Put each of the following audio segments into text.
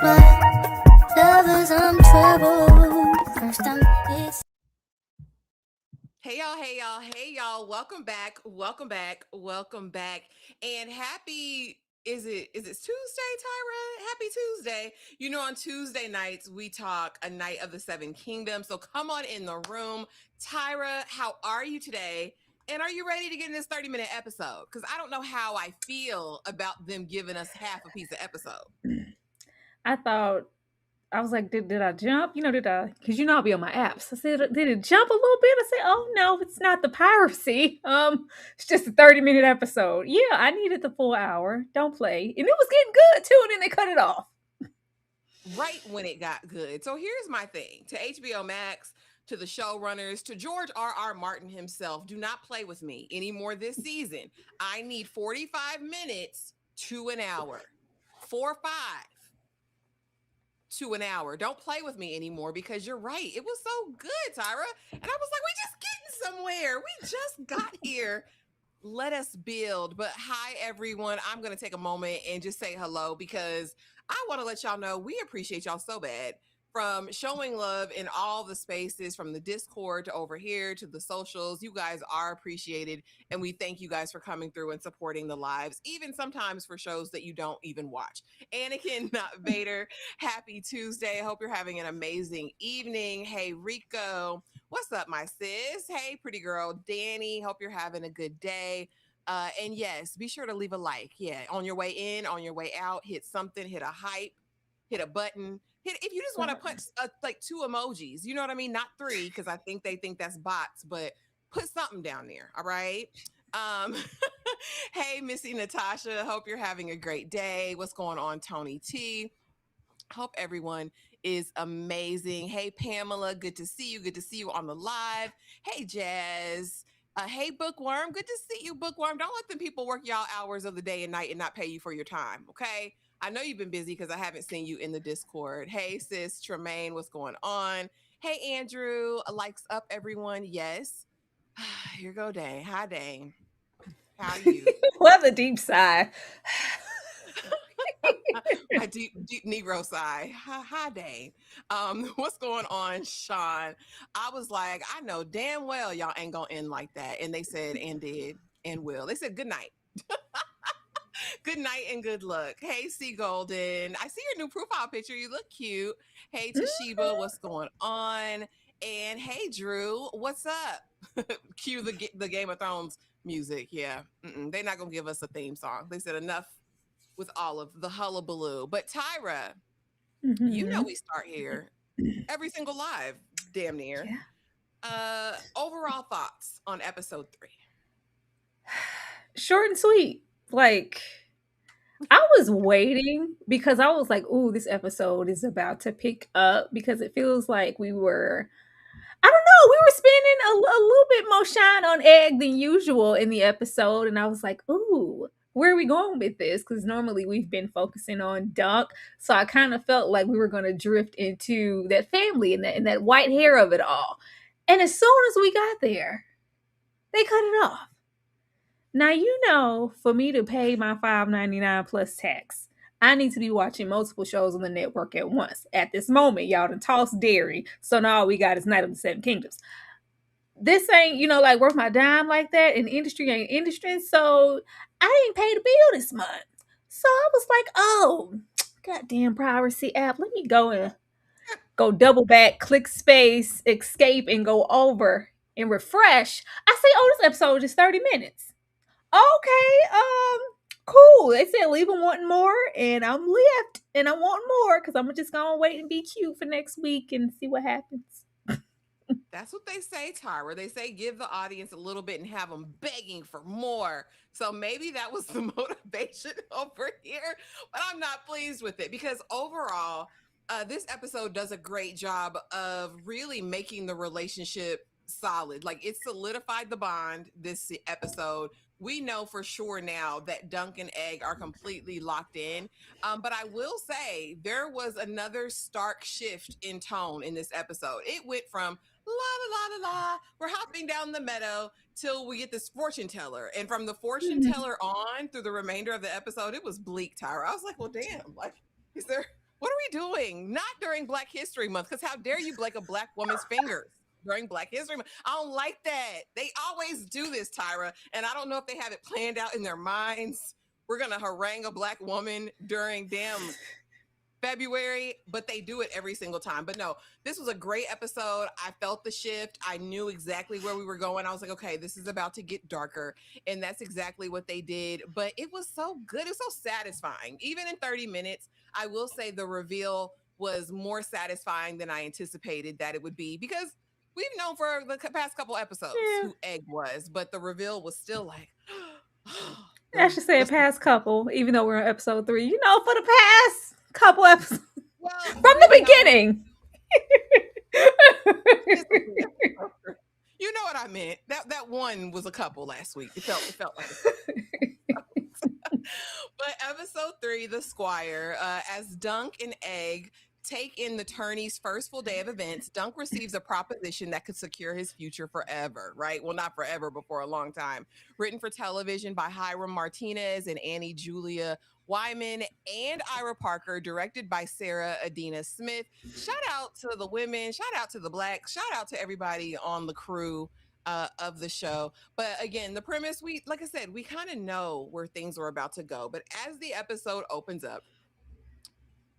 my lovers on trouble. First time it's Hey y'all, hey y'all, hey y'all. Welcome back. Welcome back. Welcome back. And happy is it Tuesday, Tyra? Happy Tuesday. You know, on Tuesday nights we talk A Night of the Seven Kingdoms. So come on in the room. Tyra, how are you today? And are you ready to get in this 30-minute episode? Because I don't know how I feel about them giving us half a piece of episode. I thought I was like, did I jump? Did I? Because I'll be on my apps. I said, did it jump a little bit? I said, oh no, it's not the piracy. It's just a 30-minute episode. Yeah, I needed the full hour. Don't play, and it was getting good too. And then they cut it off. Right when it got good. So here's my thing to HBO Max, to the showrunners, to George R. Martin himself. Do not play with me anymore this season. I need 45 minutes to an hour. 4-5 to an hour. Don't play with me anymore because you're right. It was so good, Tyra. And I was like, we just getting somewhere. We just got here. Let us build. But hi, everyone. I'm going to take a moment and just say hello because I want to let y'all know we appreciate y'all so bad. From showing love in all the spaces, from the Discord to over here to the socials, you guys are appreciated. And we thank you guys for coming through and supporting the lives, even sometimes for shows that you don't even watch. Anakin, not Vader, happy Tuesday. I hope you're having an amazing evening. Hey, Rico, what's up, my sis? Hey, pretty girl, Danny, hope you're having a good day. And yes, be sure to leave a like. Yeah, on your way in, on your way out, hit something, hit a hype, hit a button. If you just want to put like 2 emojis, you know what I mean? Not 3, because I think they think that's bots, but put something down there. All right. Um, hey, Missy Natasha, hope you're having a great day. What's going on, Tony T? Hope everyone is amazing. Hey, Pamela, good to see you. Good to see you on the live. Hey, Jazz. Hey, Bookworm. Good to see you, Bookworm. Don't let them people work y'all hours of the day and night and not pay you for your time, okay? I know you've been busy because I haven't seen you in the Discord. Hey, sis, Tremaine, what's going on? Hey, Andrew. Likes up, everyone. Yes. Here go, Dane. Hi, Dane. How are you? What a deep sigh. My deep Negro sigh. Hi, Dane. What's going on, Sean? I was like, I know damn well y'all ain't gonna end like that. And they said, and did, and will. They said, good night. Good night and good luck. Hey, C Golden. I see your new profile picture. You look cute. Hey, Toshiba. What's going on? And hey, Drew. What's up? Cue the Game of Thrones music. Yeah. They're not going to give us a theme song. They said enough with all of the hullabaloo. But Tyra, you know Mhm. we start here every single live, damn near. Yeah. Overall thoughts on episode 3. Short and sweet. Like, I was waiting because I was like, "Ooh, this episode is about to pick up," because it feels like I don't know, we were spending a little bit more shine on egg than usual in the episode, and I was like, "Ooh, where are we going with this?" Because normally we've been focusing on Dunk, so I kind of felt like we were going to drift into that family and that white hair of it all. And as soon as we got there, they cut it off. Now, for me to pay my $5.99 plus tax, I need to be watching multiple shows on the network at once. At this moment, y'all done tossed dairy, so now all we got is Night of the Seven Kingdoms. This ain't, like worth my dime like that, and the industry ain't industry, so I didn't pay the bill this month. So I was like, oh, goddamn piracy app, let me go double back, click space, escape, and go over and refresh. I say, oh, this episode is 30 minutes. Okay, cool. They said leave them wanting more, and I'm left, and I want more because I'm just gonna wait and be cute for next week and see what happens. That's what they say, Tyra. They say give the audience a little bit and have them begging for more. So maybe that was the motivation over here, but I'm not pleased with it because overall, this episode does a great job of really making the relationship solid. Like it solidified the bond this episode. We know for sure now that Dunk and Egg are completely locked in. But I will say there was another stark shift in tone in this episode. It went from la la la la la. We're hopping down the meadow till we get this fortune teller. And from the fortune teller on through the remainder of the episode, it was bleak, Tyra. I was like, well, damn, like, is there What are we doing? Not during Black History Month, because how dare you break a Black woman's fingers during Black History Month? I don't like that. They always do this, Tyra, and I don't know if they have it planned out in their minds. We're gonna harangue a Black woman during damn February, but they do it every single time. But no, this was a great episode. I felt the shift. I knew exactly where we were going. I was like, okay, this is about to get darker. And that's exactly what they did. But it was so good. It was so satisfying. Even in 30 minutes, I will say the reveal was more satisfying than I anticipated that it would be, because we've known for the past couple episodes Yeah. who Egg was, but the reveal was still like, I should say a past couple, even though we're on episode 3. You know, for the past couple episodes well, from the beginning. You know what I meant. That one was a couple last week. It felt like but episode 3, the Squire, as Dunk and Egg take in the tourney's first full day of events, Dunk receives a proposition that could secure his future forever, right? Well, not forever, but for a long time. Written for television by Hiram Martinez and Annie Julia Wyman and Ira Parker, directed by Sarah Adina Smith. Shout out to the women, shout out to the Blacks, shout out to everybody on the crew of the show. But again, the premise, we, like I said, we kind of know where things are about to go. But as the episode opens up,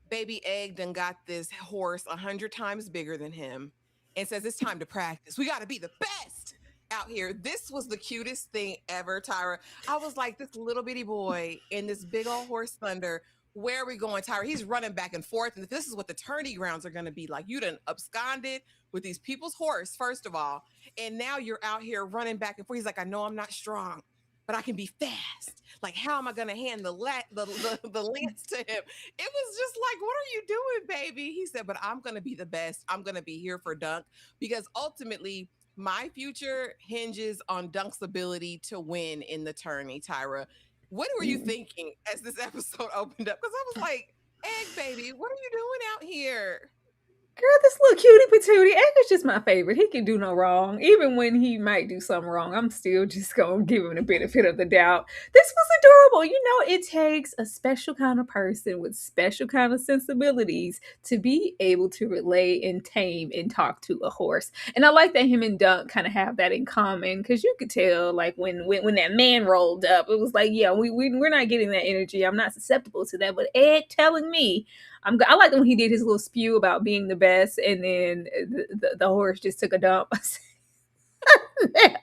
baby Egg done got this horse 100 times bigger than him and says it's time to practice. We got to be the best out here. This was the cutest thing ever, Tyra. I was like, this little bitty boy in this big old horse thunder. Where are we going, Tyra? He's running back and forth. And this is what the tourney grounds are going to be like. You done absconded with these people's horse, first of all. And now you're out here running back and forth. He's like, I know I'm not strong, but I can be fast. Like, how am I going to hand the lance to him? It was just like, what are you doing, baby? He said, but I'm going to be the best. I'm going to be here for Dunk, because ultimately my future hinges on Dunk's ability to win in the tourney, Tyra. What were you thinking as this episode opened up? Because I was like, Egg, baby, what are you doing out here? Girl, this little cutie patootie, Egg is just my favorite. He can do no wrong. Even when he might do something wrong, I'm still just going to give him the benefit of the doubt. This was adorable. You know, it takes a special kind of person with special kind of sensibilities to be able to relay and tame and talk to a horse. And I like that him and Dunk kind of have that in common, because you could tell, like, when that man rolled up, it was like, yeah, we're not getting that energy. I'm not susceptible to that. But Egg telling me, I like when he did his little spew about being the best, and then the horse just took a dump. See,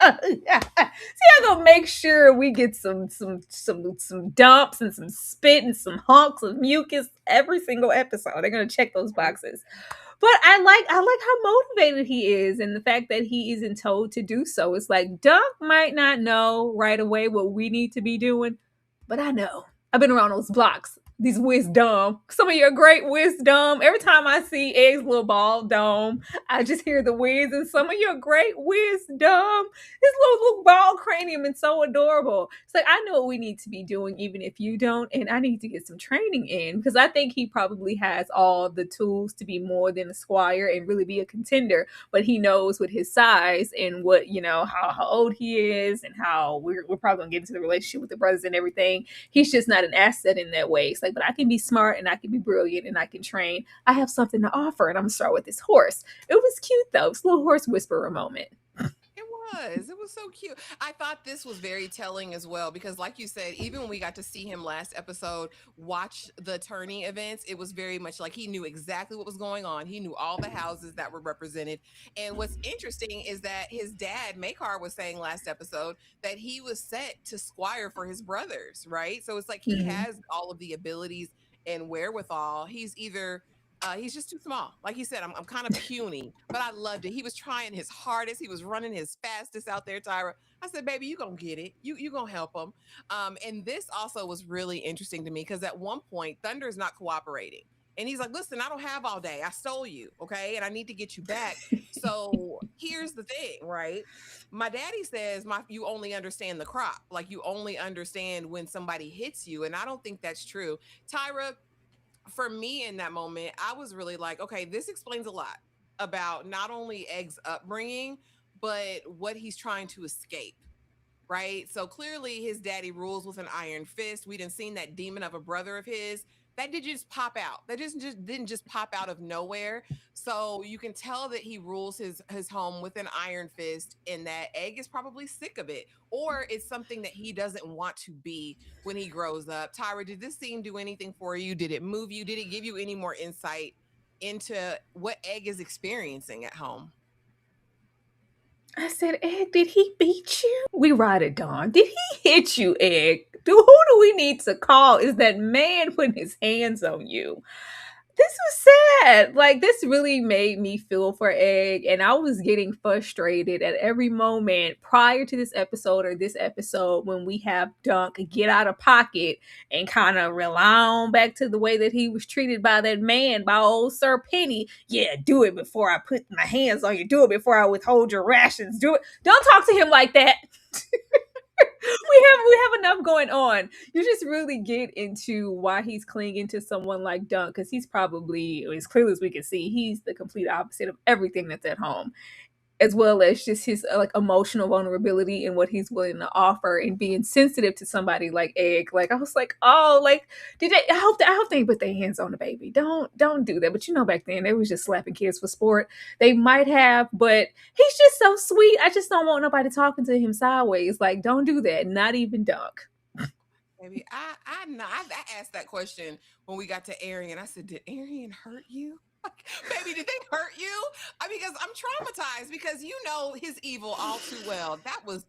I'm gonna make sure we get some dumps and some spit and some hunks of mucus every single episode. They're gonna check those boxes. But I like how motivated he is, and the fact that he isn't told to do so. It's like Dunk might not know right away what we need to be doing, but I know. I've been around those blocks. These wisdom. Some of your great wisdom. Every time I see Egg's little ball dome, I just hear the whiz and some of your great wisdom. His little ball cranium is so adorable. It's like, I know what we need to be doing, even if you don't, and I need to get some training in, because I think he probably has all the tools to be more than a squire and really be a contender. But he knows with his size and what, you know, how old he is, and how we're probably gonna get into the relationship with the brothers and everything. He's just not an asset in that way. It's like, but I can be smart and I can be brilliant and I can train. I have something to offer, and I'm gonna start with this horse. It was cute though. It's a little horse whisperer moment. It was so cute. I thought this was very telling as well, because like you said, even when we got to see him last episode watch the tourney events, it was very much like he knew exactly what was going on. He knew all the houses that were represented. And what's interesting is that his dad Makar was saying last episode that he was set to squire for his brothers, right? So it's like he has all of the abilities and wherewithal. He's just too small. Like he said, I'm kind of puny, but I loved it. He was trying his hardest. He was running his fastest out there, Tyra. I said, baby, you gonna get it. You gonna help him. And this also was really interesting to me, because at one point, Thunder is not cooperating. And he's like, listen, I don't have all day. I stole you, okay? And I need to get you back. So here's the thing, right? My daddy says you only understand the crop. Like, you only understand when somebody hits you. And I don't think that's true. Tyra, for me in that moment, I was really like, okay, this explains a lot about not only Egg's upbringing, but what he's trying to escape, right? So clearly his daddy rules with an iron fist. We didn't seen that demon of a brother of his that did just pop out. That just didn't just pop out of nowhere. So you can tell that he rules his home with an iron fist, and that Egg is probably sick of it, or it's something that he doesn't want to be when he grows up. Tyra, did this scene do anything for you? Did it move you? Did it give you any more insight into what Egg is experiencing at home? I said, Egg, did he beat you? We ride it, Dawn. Did he hit you, Egg? Who do we need to call? Is that man putting his hands on you? This was sad. Like, this really made me feel for Egg, and I was getting frustrated at every moment prior to this episode or this episode when we have Dunk get out of pocket and kind of rely on back to the way that he was treated by that man, by old Sir Penny. Yeah, do it before I put my hands on you. Do it before I withhold your rations. Do it. Don't talk to him like that. We have enough going on. You just really get into why he's clinging to someone like Dunk, because he's probably, as clearly as we can see, he's the complete opposite of everything that's at home, as well as just his like emotional vulnerability and what he's willing to offer, and being sensitive to somebody like Egg. Like, I was like, oh, like, did they? I hope they put their hands on the baby. Don't do that. But back then they was just slapping kids for sport. They might have, but he's just so sweet. I just don't want nobody talking to him sideways. Like, don't do that. Not even Dunk. Maybe I asked that question when we got to Arian. I said, "Did Arian hurt you? Baby, did they hurt you?" Because I'm traumatized because you know his evil all too well. That was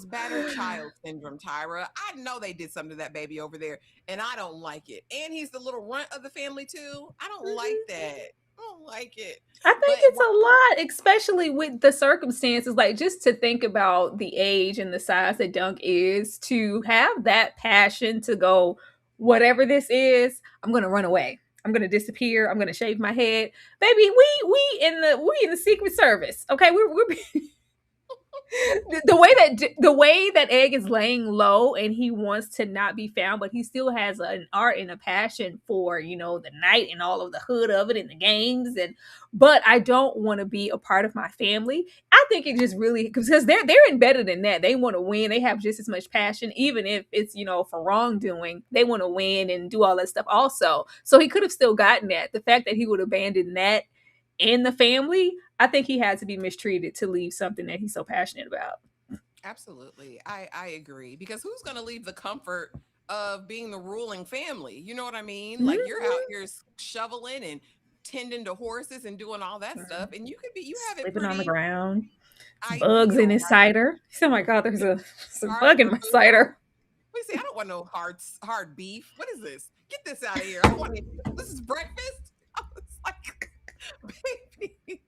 battered child syndrome, Tyra. I know they did something to that baby over there, and I don't like it. And he's the little runt of the family too. I don't like that. I don't like it. I think But it's a lot, especially with the circumstances. Like, just to think about the age and the size that Dunk is, to have that passion to go, whatever this is, I'm gonna run away. I'm gonna disappear. I'm gonna shave my head, baby. We in the Secret Service. Okay, we're the way that Egg is laying low and he wants to not be found, but he still has an art and a passion for the night and all of the hood of it and the gangs, and but I don't want to be a part of my family. I think it just really, because they're embedded in that. They want to win. They have just as much passion, even if it's for wrongdoing. They want to win and do all that stuff also. So he could have still gotten that. The fact that he would abandon that in the family, I think he had to be mistreated to leave something that he's so passionate about. absolutely, I agree, because who's going to leave the comfort of being the ruling family? You know what I mean? Like, you're out Mhm. here shoveling and tending to horses and doing all that stuff, and you have it Sleeping on the pretty ground. Bugs in ideal, his right? cider. He said, "Oh my God, there's some Starving bug in for my food. cider." We say, I don't want no hard beef. What is this? Get this out of here. I don't want it. This is breakfast. I was like, baby, baby.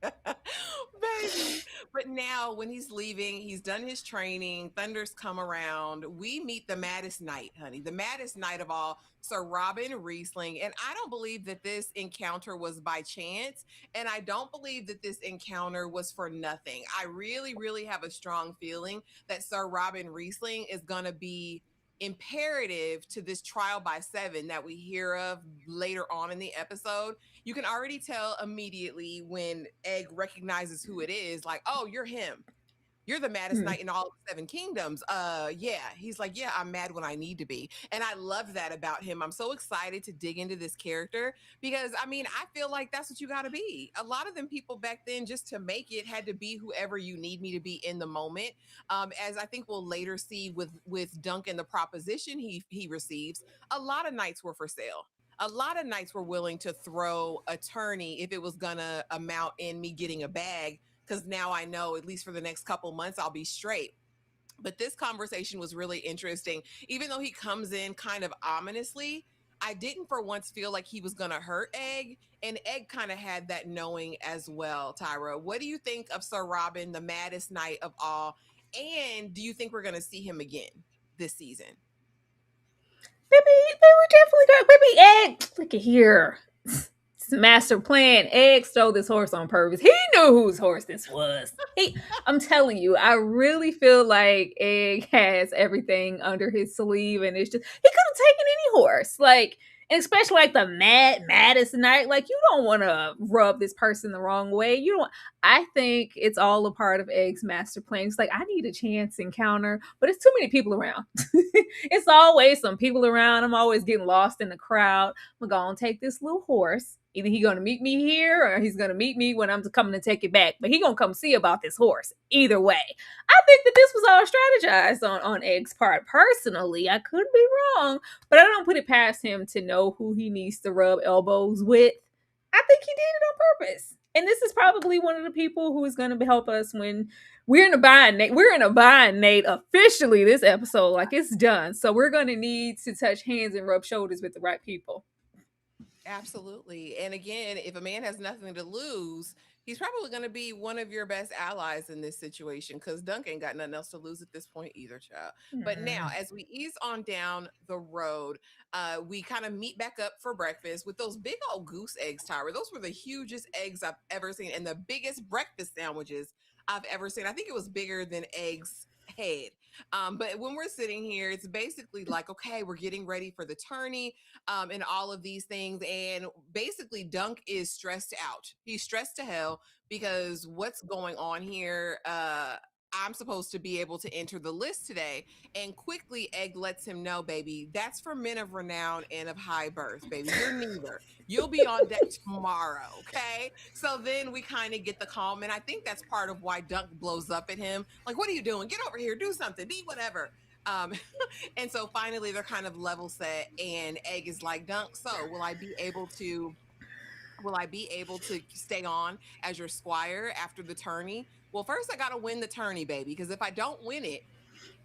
But now, when he's leaving, he's done his training. Thunder's come around. We meet the maddest knight, honey, the maddest knight of all, Sir Robin Riesling. And I don't believe that this encounter was by chance. And I don't believe that this encounter was for nothing. I really, really have a strong feeling that Sir Robin Riesling is going to be imperative to this trial by seven that we hear of later on in the episode. You can already tell immediately when Egg recognizes who it is, like, oh, you're him. You're the maddest Hmm. knight in all of the seven kingdoms. Yeah. He's like, yeah, I'm mad when I need to be. And I love that about him. I'm so excited to dig into this character because I feel like that's what you got to be. A lot of them people back then, just to make it, had to be whoever you need me to be in the moment. As I think we'll later see with Duncan, the proposition he receives, a lot of knights were for sale. A lot of knights were willing to throw attorney if it was gonna amount in me getting a bag, because now I know, at least for the next couple months, I'll be straight. But this conversation was really interesting. Even though he comes in kind of ominously, I didn't for once feel like he was going to hurt Egg. And Egg kind of had that knowing as well, Tyra. What do you think of Sir Robin, the maddest knight of all? And do you think we're going to see him again this season? Maybe they were definitely going. Maybe Egg. Look at here. It's a master plan. Egg stole this horse on purpose. He knew whose horse this was. I'm telling you, I really feel like Egg has everything under his sleeve, and it's just he could have taken any horse. Like, And especially like the maddest night, like you don't want to rub this person the wrong way. You don't. I think it's all a part of Egg's master plan. It's like I need a chance encounter, but it's too many people around. It's always some people around. I'm always getting lost in the crowd. I'm gonna take this little horse. Either he's gonna meet me here or he's gonna meet me when I'm coming to take it back. But he gonna come see about this horse. Either way. I think that this was all strategized on Egg's part. Personally, I could be wrong, but I don't put it past him to know who he needs to rub elbows with. I think he did it on purpose. And this is probably one of the people who is going to help us when we're in a bind. We're in a bind, Nate, officially this episode. Like it's done. So we're going to need to touch hands and rub shoulders with the right people. Absolutely. And again, if a man has nothing to lose, he's probably going to be one of your best allies in this situation because Duncan got nothing else to lose at this point either, child. But now, as we ease on down the road, we kind of meet back up for breakfast with those big old goose eggs, Tyra. Those were the hugest eggs I've ever seen and the biggest breakfast sandwiches I've ever seen. I think it was bigger than Egg's head. But when we're sitting here, it's basically like, okay, we're getting ready for the tourney and all of these things. And basically, Dunk is stressed out. He's stressed to hell because what's going on here? I'm supposed to be able to enter the list today. And quickly, Egg lets him know, baby, that's for men of renown and of high birth, baby. You're neither. You'll be on deck tomorrow, okay? So then we kind of get the calm. And I think that's part of why Dunk blows up at him. Like, what are you doing? Get over here, do something, be whatever. Um, and so finally they're kind of level set and Egg is like, Dunk, so will I be able to stay on as your squire after the tourney? Well, first I gotta win the tourney, baby, because if I don't win it,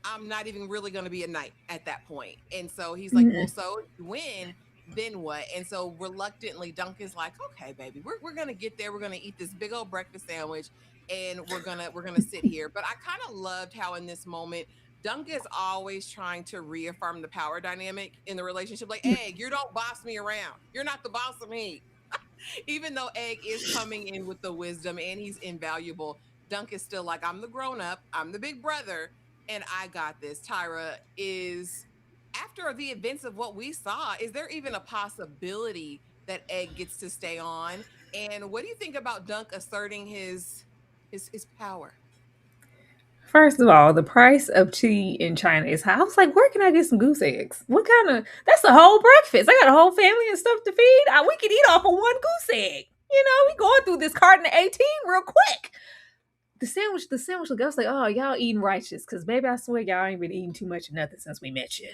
I'm not even really going to be a knight at that point. And so he's like, well, so if you win, then what? And so reluctantly, Duncan's like, okay, baby, we're going to get there. We're going to eat this big old breakfast sandwich and we're going to sit here. But I kind of loved how in this moment, Duncan is always trying to reaffirm the power dynamic in the relationship. Like, Egg, you don't boss me around. You're not the boss of me. Even though Egg is coming in with the wisdom and he's invaluable, Dunk is still like, I'm the grown up, I'm the big brother, and I got this. Tyra, is after the events of what we saw, is there even a possibility that Egg gets to stay on? And what do you think about Dunk asserting his power? First of all, the price of tea in China is high. I was like, where can I get some goose eggs? What kind of, that's a whole breakfast. I got a whole family and stuff to feed. We could eat off of one goose egg. You know, we going through this carton of 18 real quick. The sandwich, I was like, oh, y'all eating righteous. Because, baby, I swear y'all ain't been eating too much of nothing since we met you.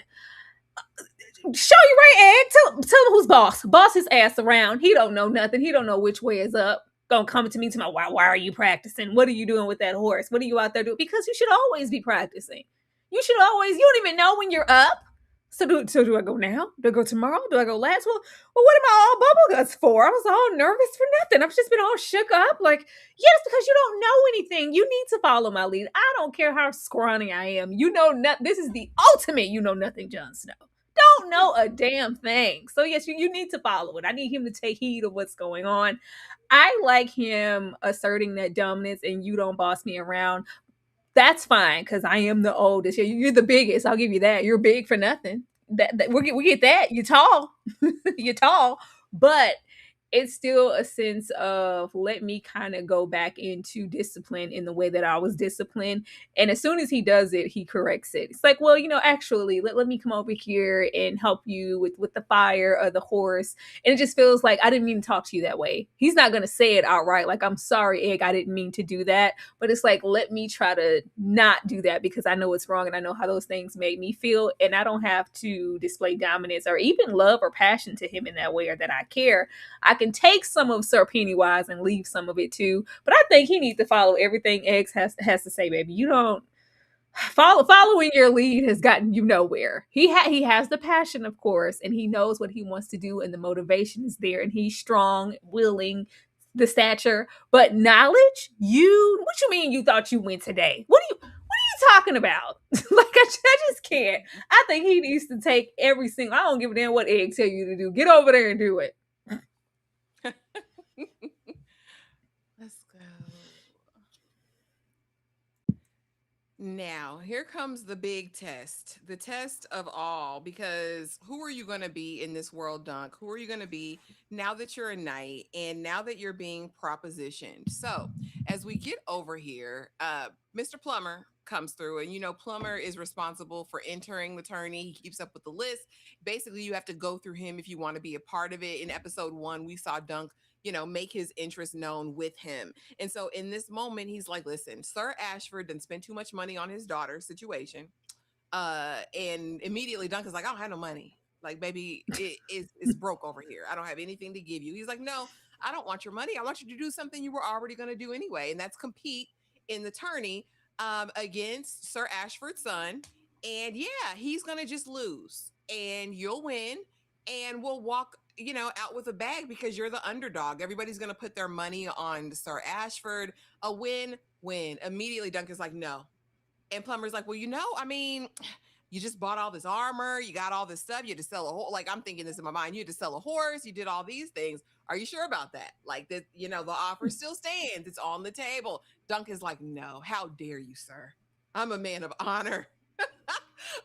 Show you right, Egg. Tell him who's boss. Boss his ass around. He don't know nothing. He don't know which way is up. Gonna come to me to my why are you practicing? What are you doing with that horse? What are you out there doing? Because you should always be practicing. You don't even know when you're up. So do I go now? Do I go tomorrow? Do I go last? Well, what am I all bubble guts for? I was all nervous for nothing. I've just been all shook up. Like, yes, because you don't know anything. You need to follow my lead. I don't care how scrawny I am. You know nothing. This is the ultimate you know nothing, Jon Snow. Don't know a damn thing. So yes, you need to follow it. I need him to take heed of what's going on. I like him asserting that dominance and you don't boss me around. That's fine because I am the oldest. You're the biggest. I'll give you that. You're big for nothing. That we get that. You're tall. You're tall. But it's still a sense of let me kind of go back into discipline in the way that I was disciplined. And as soon as he does it, he corrects it. It's like, well, actually, let me come over here and help you with the fire or the horse. And it just feels like I didn't mean to talk to you that way. He's not going to say it outright. Like, I'm sorry, Egg, I didn't mean to do that. But it's like, let me try to not do that because I know it's wrong and I know how those things made me feel. And I don't have to display dominance or even love or passion to him in that way or that I care. I can take some of Sir Pennywise and leave some of it too. But I think he needs to follow everything Eggs has to say, baby. You don't following your lead has gotten you nowhere. He has the passion, of course, and he knows what he wants to do, and the motivation is there, and he's strong, willing, the stature, but knowledge. What you mean you thought you win today? What are you talking about? Like I just can't. I think he needs to take every single. I don't give a damn what Egg tell you to do. Get over there and do it. Let's go. Now, here comes the big test, the test of all, because who are you going to be in this world, Dunk? Who are you going to be now that you're a knight and now that you're being propositioned? So, as we get over here, Mr. Plumber comes through, and Plumber is responsible for entering the tourney. He keeps up with the list. Basically, you have to go through him if you want to be a part of it. In episode 1, we saw Dunk, make his interest known with him. And so in this moment, he's like, listen, Sir Ashford didn't spend too much money on his daughter's situation. And immediately Duncan's like, I don't have no money. Like, baby, it's broke over here. I don't have anything to give you. He's like, no, I don't want your money. I want you to do something you were already going to do anyway. And that's compete in the tourney against Sir Ashford's son. And yeah, he's going to just lose and you'll win. And we'll walk out with a bag because you're the underdog. Everybody's going to put their money on Sir Ashford. A win. Immediately, Duncan's like, no. And Plumber's like, well, I mean, you just bought all this armor. You got all this stuff. You had to sell a horse. Like, I'm thinking this in my mind. You had to sell a horse. You did all these things. Are you sure about that? Like, that, the offer still stands. It's on the table. Duncan's like, no. How dare you, sir? I'm a man of honor.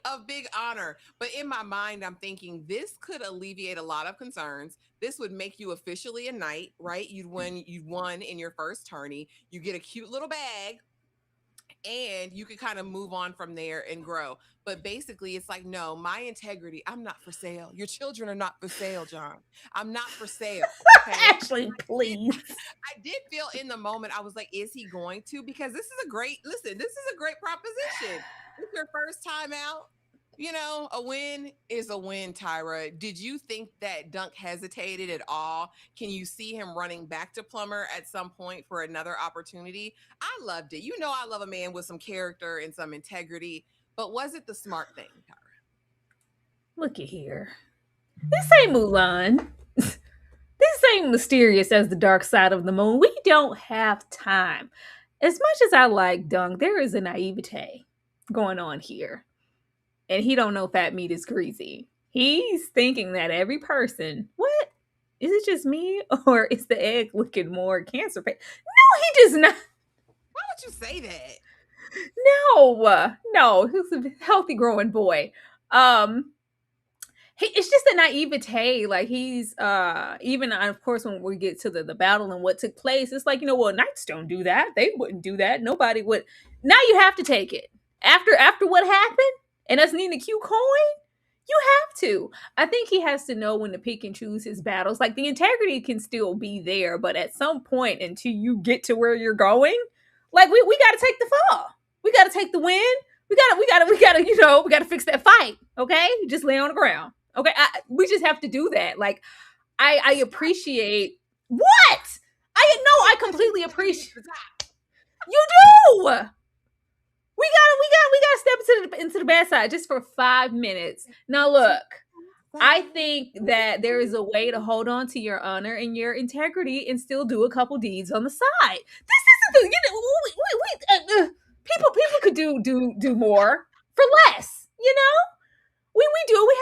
Of big honor. But in my mind, I'm thinking this could alleviate a lot of concerns. This would make you officially a knight, right? You won in your first tourney. You get a cute little bag and you could kind of move on from there and grow. But basically, it's like, no, my integrity, I'm not for sale. Your children are not for sale, John. I'm not for sale. Okay? Actually, please. I did feel in the moment, I was like, is he going to? Because this is a great proposition. It's your first time out. A win is a win, Tyra. Did you think that Dunk hesitated at all? Can you see him running back to Plumber at some point for another opportunity? I loved it. I love a man with some character and some integrity, but was it the smart thing, Tyra? Look at here. This ain't Mulan. This ain't mysterious as the dark side of the moon. We don't have time. As much as I like Dunk, there is a naivete going on here. And he don't know fat meat is greasy. He's thinking that every person, what? Is it just me? Or is the egg looking more cancer patient? No, he does not. Why would you say that? No, he's a healthy growing boy. It's just a naivete. Like he's even of course when we get to the battle and what took place, it's like, well, knights don't do that. They wouldn't do that. Nobody would. Now you have to take it. After what happened and us needing a Q coin, you have to. I think he has to know when to pick and choose his battles. Like the integrity can still be there, but at some point until you get to where you're going, like we gotta take the fall. We gotta take the win. We gotta fix that fight. Okay? Just lay on the ground. Okay, we just have to do that. Like, I appreciate what I completely appreciate. You do. We gotta step into the bad side just for 5 minutes. Now, look, I think that there is a way to hold on to your honor and your integrity and still do a couple deeds on the side. This isn't the people could do more for less. We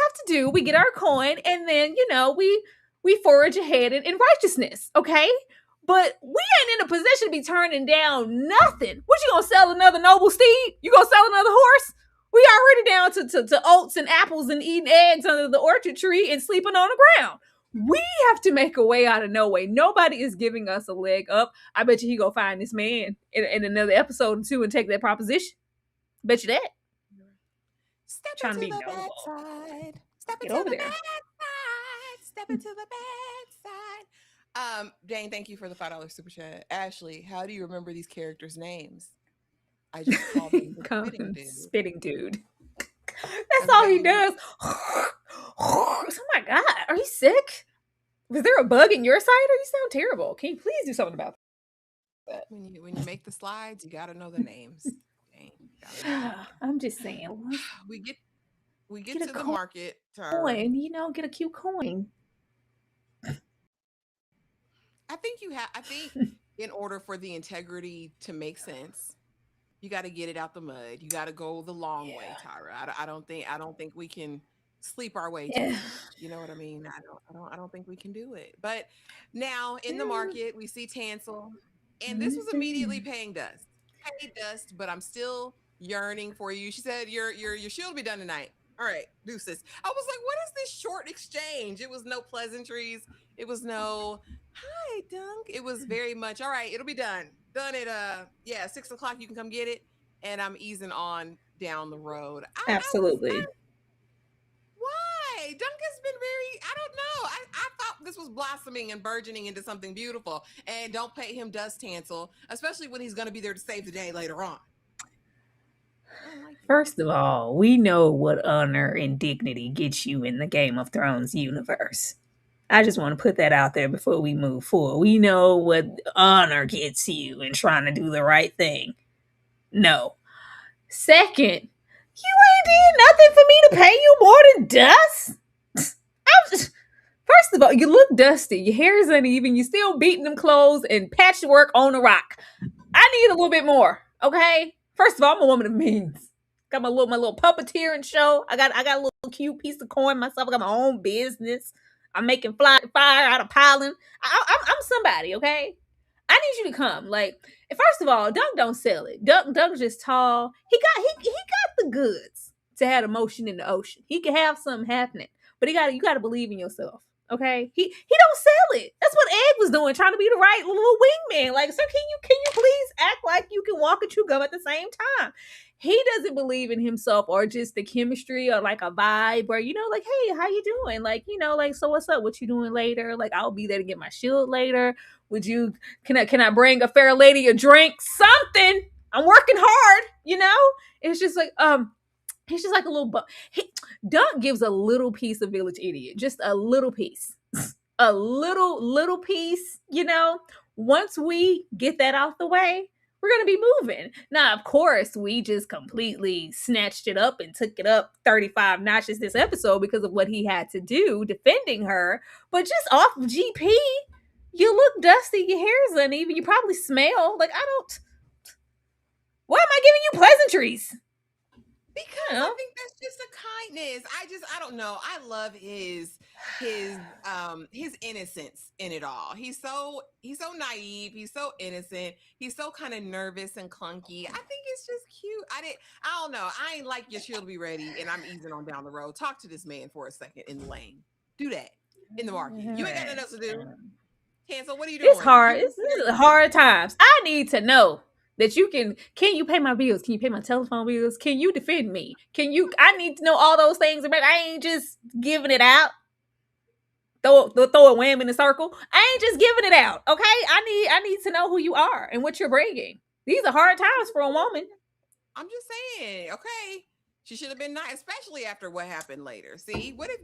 have to do. We get our coin, and then we forage ahead in righteousness. Okay, but we ain't in a position to be turning down nothing. What, you gonna sell another noble steed? You gonna sell another horse? We already down to oats and apples and eating eggs under the orchard tree and sleeping on the ground. We have to make a way out of no way. Nobody is giving us a leg up. I bet you he go find this man in another episode or two and take that proposition. Bet you that. Step into the bad side. Step into the bad side. Step into the bad side. Jane, thank you for the $5 super chat. Ashley, how do you remember these characters' names? I just called him Spitting dude. That's all he does. Oh my god, are you sick? Was there a bug in your cider? You sound terrible. Can you please do something about that? When you make the slides, you gotta know the names. I'm just saying. We get to the market. Coin, get a cute coin. I think in order for the integrity to make sense, you got to get it out the mud. You got to go the long way, Tyra. I don't think we can sleep our way to it. You know what I mean? I don't think we can do it. But now in the market, we see Tansel, and this was immediately paying dust. But I'm still yearning for you. She said, your shield will be done tonight. All right, deuces. I was like, what is this short exchange? It was no pleasantries. It was no, hi, Dunk. It was very much, all right, it'll be done. Done at 6 o'clock. You can come get it. And I'm easing on down the road. Absolutely. Why? Duncan's been very, I don't know. I thought this was blossoming and burgeoning into something beautiful. And don't pay him dust, Tansel, especially when he's going to be there to save the day later on. I don't like it. First of all, we know what honor and dignity gets you in the Game of Thrones universe. I just want to put that out there before we move forward. We know what honor gets you in trying to do the right thing. No. Second, you ain't did nothing for me to pay you more than dust. First of all, you look dusty. Your hair is uneven. You're still beating them clothes and patchwork on the rock. I need a little bit more, okay? First of all, I'm a woman of means. Got my little puppeteering show. I got a little cute piece of coin myself. I got my own business. I'm making fire out of pollen. I'm somebody, okay? I need you to come. Like, first of all, Dunk don't sell it. Dunk's just tall. He got the goods to have emotion in the ocean. He can have something happening, but you got to believe in yourself. Okay, he don't sell it. That's what Egg was doing, trying to be the right little wingman. Like, sir, can you please act like you can walk and chew gum at the same time? He doesn't believe in himself or just the chemistry or like a vibe or like, hey, how you doing? Like, like, so what's up? What you doing later? Like, I'll be there to get my shield later. Would you? Can I bring a fair lady a drink? Something. I'm working hard. It's just like he's just like a little Dunk gives a little piece of village idiot, just a little piece, a little piece. Once we get that out the way, we're gonna be moving. Now, of course, we just completely snatched it up and took it up 35 notches this episode because of what he had to do defending her. But just off of GP, you look dusty, your hair's uneven, you probably smell like I don't. Why am I giving you pleasantries? Because I think that's just a kindness. I don't know. I love his innocence in it all. He's so naive, he's so innocent, he's so kind of nervous and clunky. I think it's just cute. I don't know. I ain't like your shield to be ready and I'm easing on down the road. Talk to this man for a second in the lane. Do that in the market. You ain't got nothing else to do. Tansel, what are you doing? It's hard. It's hard times. I need to know that you can you pay my bills? Can you pay my telephone bills? Can you defend me? I need to know all those things. I ain't just giving it out. Throw a wham in the circle. I ain't just giving it out. Okay. I need to know who you are and what you're bringing. These are hard times for a woman. I'm just saying, okay. She should have been nice, especially after what happened later. See, what if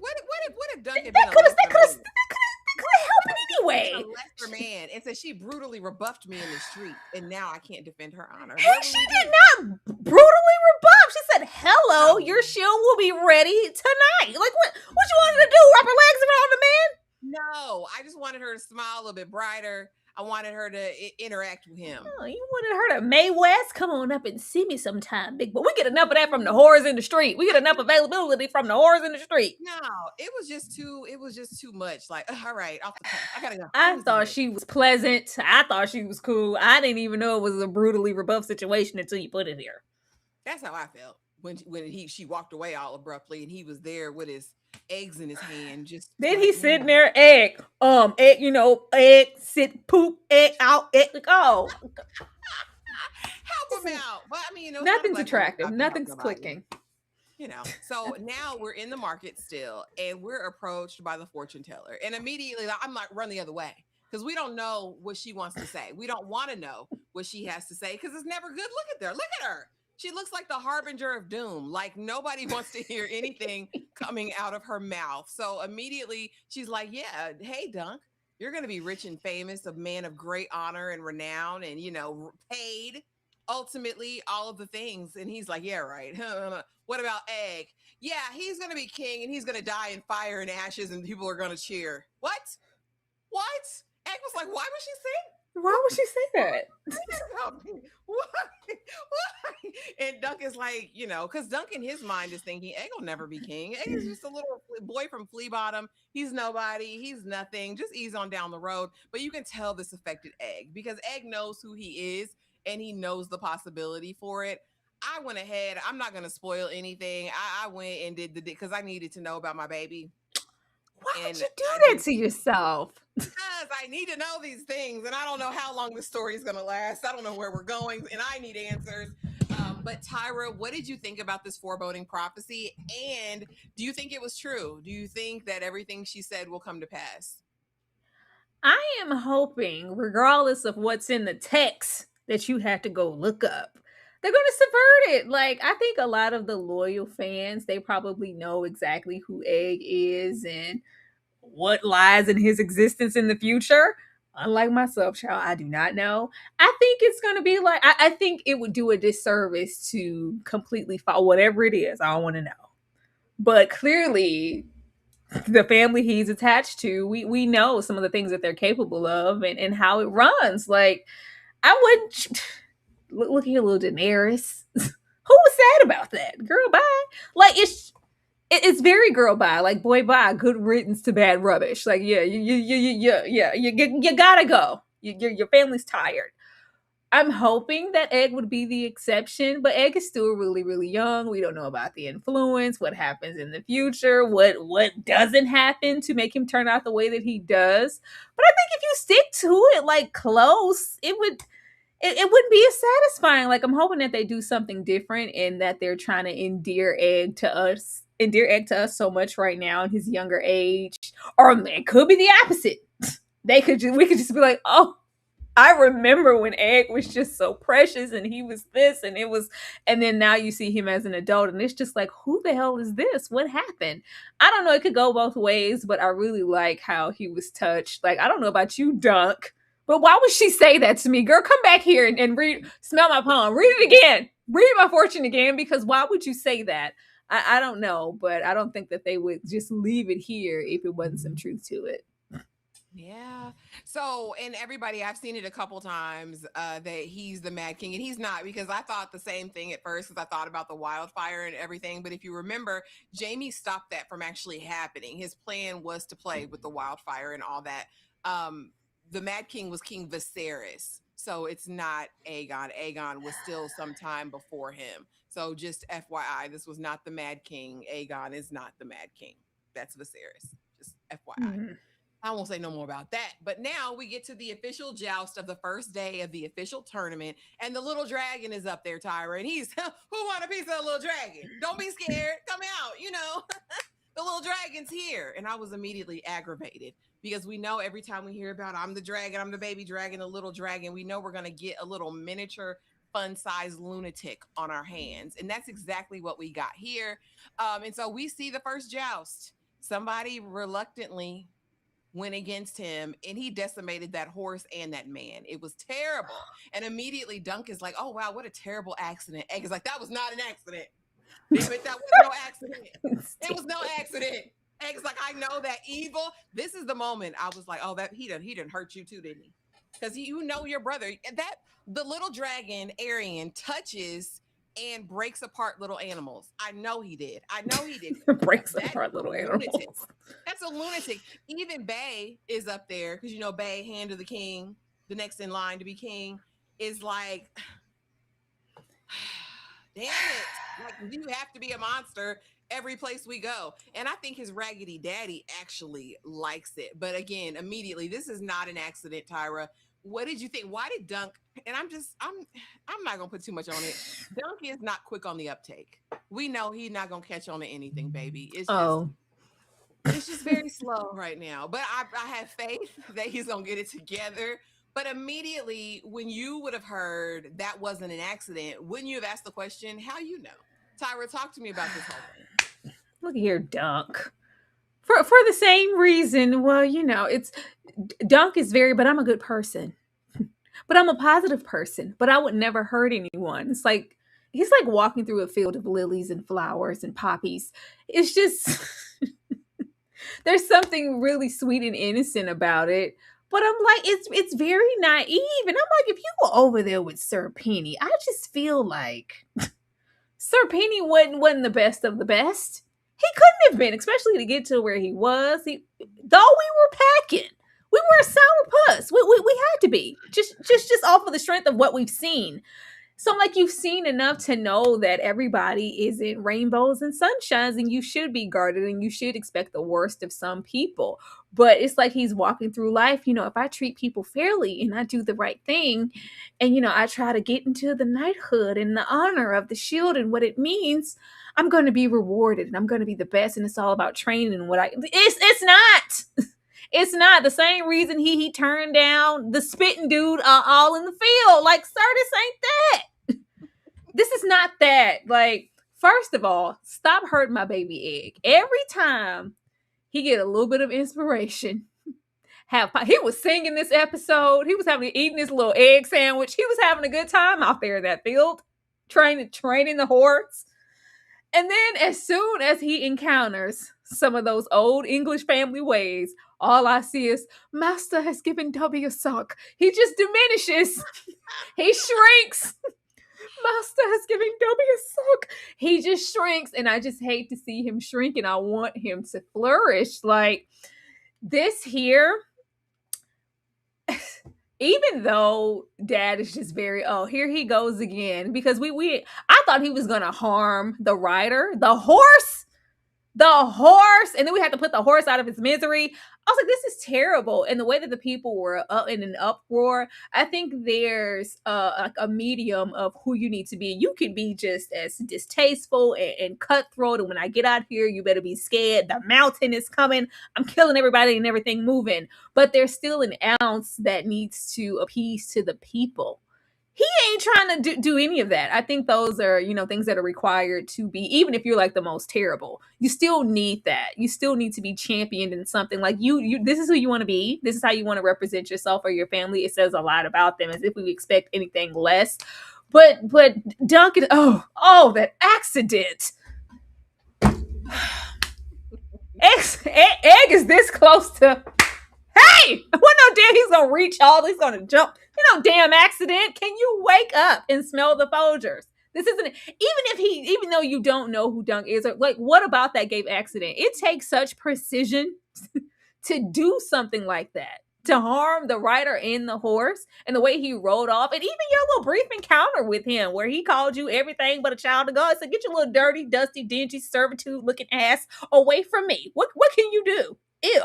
Duncan had been a lesser man? Help anyway. A lesser man, and said she brutally rebuffed me in the street, and now I can't defend her honor. She did not brutally rebuff. She said, "Hello, your shield will be ready tonight." Like what you wanted to do? Wrap her legs around the man? No, I just wanted her to smile a little bit brighter. I wanted her to interact with him. Oh, you wanted her to May West? Come on up and see me sometime, big boy. We get enough of that from the whores in the street. We get enough availability from the whores in the street. No, it was just too much. Like, all right, off the cuff. I gotta go. I thought she was pleasant. I thought she was cool. I didn't even know it was a brutally rebuffed situation until you put it here. That's how I felt when she walked away all abruptly, and he was there with his eggs in his hand. Just then he's sitting there, egg, egg, sit, poop, egg out, egg. Oh, help him out. But I mean, nothing's attractive. Nothing's clicking. So now we're in the market still, and we're approached by the fortune teller, and immediately I'm like, run the other way. Because we don't know what she wants to say. We don't want to know what she has to say because it's never good. Look at her. Look at her. She looks like the harbinger of doom. Like nobody wants to hear anything coming out of her mouth. So immediately she's like, yeah, hey, Dunk, you're going to be rich and famous, a man of great honor and renown and, paid ultimately all of the things. And he's like, yeah, right. What about Egg? Yeah, he's going to be king and he's going to die in fire and ashes and people are going to cheer. What? Egg was like, why would she say Why would she say that? Why? And Duncan's like, because Duncan, his mind is thinking, Egg will never be king. Egg is just a little boy from Flea Bottom. He's nobody. He's nothing. Just ease on down the road. But you can tell this affected Egg because Egg knows who he is and he knows the possibility for it. I went ahead. I'm not going to spoil anything. I went and did because I needed to know about my baby. Why would And you do I that did to yourself? because I need to know these things, and I don't know how long this story is going to last. I don't know where we're going, and I need answers. But Tyra, what did you think about this foreboding prophecy? And do you think it was true? Do you think that everything she said will come to pass? I am hoping, regardless of what's in the text that you have to go look up, they're going to subvert it. Like, I think a lot of the loyal fans, they probably know exactly who Egg is and what lies in his existence in the future. Unlike myself, child, I do not know. I think it's going to be like, I think it would do a disservice to completely follow whatever it is. I don't want to know. But clearly, the family he's attached to, we know some of the things that they're capable of and how it runs. Like, I wouldn't look here, little Daenerys. Who was sad about that? Girl, bye. Like, it's very girl bye. Like, boy bye. Good riddance to bad rubbish. Like, yeah, you gotta go. Your family's tired. I'm hoping that Egg would be the exception, but Egg is still really, really young. We don't know about the influence, what happens in the future, what doesn't happen to make him turn out the way that he does. But I think if you stick to it like close, it wouldn't be as satisfying. Like, I'm hoping that they do something different and that they're trying to endear Egg to us so much right now in his younger age. Or it could be the opposite. We could just be like, oh, I remember when Egg was just so precious and he was this and it was, and then now you see him as an adult and it's just like, who the hell is this? What happened? I don't know. It could go both ways, but I really like how he was touched. Like, I don't know about you, Dunk, but why would she say that to me? Girl, come back here and read, smell my palm, read it again, read my fortune again, because why would you say that? I don't know, but I don't think that they would just leave it here if it wasn't some truth to it. Yeah. So, and everybody, I've seen it a couple times that he's the Mad King, and he's not, because I thought the same thing at first because I thought about the wildfire and everything. But if you remember, Jamie stopped that from actually happening. His plan was to play with the wildfire and all that. The Mad King was King Viserys. So it's not Aegon. Aegon was still some time before him. So just FYI, this was not the Mad King. Aegon is not the Mad King. That's Viserys. Just FYI. Mm-hmm. I won't say no more about that. But now we get to the official joust of the first day of the official tournament. And the little dragon is up there, Tyra. And he's, who want a piece of the little dragon? Don't be scared. Come out. The little dragon's here. And I was immediately aggravated because we know every time we hear about I'm the dragon, I'm the baby dragon, the little dragon, we know we're going to get a little miniature fun-sized lunatic on our hands. And that's exactly what we got here. And so we see the first joust. Somebody reluctantly went against him and he decimated that horse and that man. It was terrible. And immediately Dunk is like, oh wow, what a terrible accident. Egg is like, that was not an accident. Damn it, that was no accident. It was no accident. Egg's like, I know that evil. This is the moment I was like, oh, that he didn't hurt you too, didn't he? Because you know your brother. That the little dragon Aryan touches and breaks apart little animals. I know he did. Breaks apart little animals. That's a lunatic. Even Bay is up there because Bay, hand of the king, the next in line to be king, is like, damn it! Like, you have to be a monster every place we go. And I think his raggedy daddy actually likes it. But again, immediately, this is not an accident, Tyra. What did you think? Why did Dunk? And I'm not gonna put too much on it. Dunk is not quick on the uptake. We know he's not gonna catch on to anything, baby. It's just very slow right now. But I have faith that he's gonna get it together. But immediately, when you would have heard that wasn't an accident, wouldn't you have asked the question, how you know? Tyra, talk to me about this whole thing. Look here, Dunk. For the same reason, well, it's Dunk is but I'm a good person. But I'm a positive person. But I would never hurt anyone. It's like he's like walking through a field of lilies and flowers and poppies. It's just there's something really sweet and innocent about it. But I'm like, it's very naive. And I'm like, if you were over there with Sir Penny, I just feel like Sir Penny wasn't the best of the best. He couldn't have been, especially to get to where he was. Though we were packing, we were a sour puss. We had to be just off of the strength of what we've seen. So I'm like, you've seen enough to know that everybody isn't rainbows and sunshines, and you should be guarded and you should expect the worst of some people. But it's like he's walking through life. If I treat people fairly and I do the right thing, and I try to get into the knighthood and the honor of the shield and what it means, I'm going to be rewarded and I'm going to be the best. And it's all about training and it's not. It's not the same reason he turned down the spitting dude all in the field. Like, sir, this ain't that. This is not that. Like, first of all, stop hurting my baby egg. Every time he get a little bit of inspiration, he was singing this episode. He was eating his little egg sandwich. He was having a good time out there in that field, training the horse. And then as soon as he encounters some of those old English family ways, all I see is, Master has given Dobby a sock. He just diminishes. He shrinks. Master has given Dobby a sock. He just shrinks, and I just hate to see him shrink, and I want him to flourish. Like, this here, even though Dad is just very, here he goes again, because I thought he was gonna harm the rider, the horse, and then we had to put the horse out of his misery. I was like, this is terrible. And the way that the people were in an uproar, I think there's a medium of who you need to be. You can be just as distasteful and cutthroat, and when I get out here, you better be scared. The mountain is coming. I'm killing everybody and everything moving. But there's still an ounce that needs to appease to the people. He ain't trying to do any of that. I think those are, things that are required to be, even if you're like the most terrible, you still need that. You still need to be championed in something. Like you this is who you want to be. This is how you want to represent yourself or your family. It says a lot about them, as if we expect anything less. But Duncan, that accident. Egg is this close to, hey, what no damn, he's gonna reach all, he's gonna jump. Damn accident. Can you wake up and smell the Folgers? This isn't, even though you don't know who Dunk is, or like, what about that gave accident? It takes such precision to do something like that, to harm the rider and the horse, and the way he rode off, and even your little brief encounter with him where he called you everything but a child of God. So get your little dirty, dusty, dingy, servitude looking ass away from me. What can you do? Ew.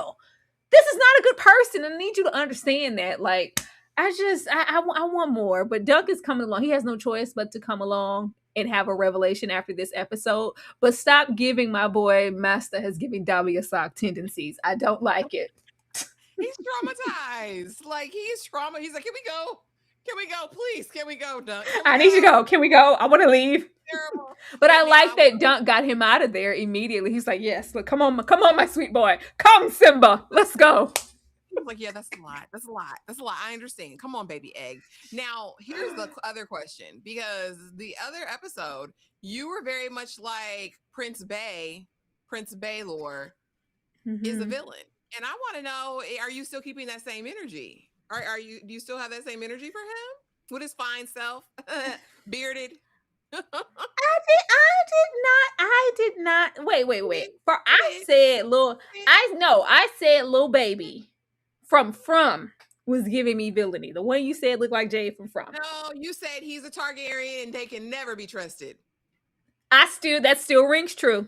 This is not a good person. I need you to understand that. Like, I want more. But Dunk is coming along. He has no choice but to come along and have a revelation after this episode. But stop giving my boy Master has given Dobby a sock tendencies. I don't like it. He's traumatized. Like, he's trauma. He's like, can we go? Can we go? Please, can we go, Dunk? I need you to go. Can we go? I want to leave. Terrible. But I like that Dunk got him out of there immediately. He's like, yes, look, come on, my sweet boy. Come, Simba. Let's go. He was like, yeah, that's a lot. That's a lot. That's a lot. I understand. Come on, baby egg. Now, here's the other question, because the other episode, you were very much like Prince Baelor is a villain. And I want to know, are you still keeping that same energy? Do you still have that same energy for him? With his fine self? Bearded? I did not. Wait. I said little baby from was giving me villainy. The one you said looked like Jade from From. No, you said he's a Targaryen and they can never be trusted. That still rings true.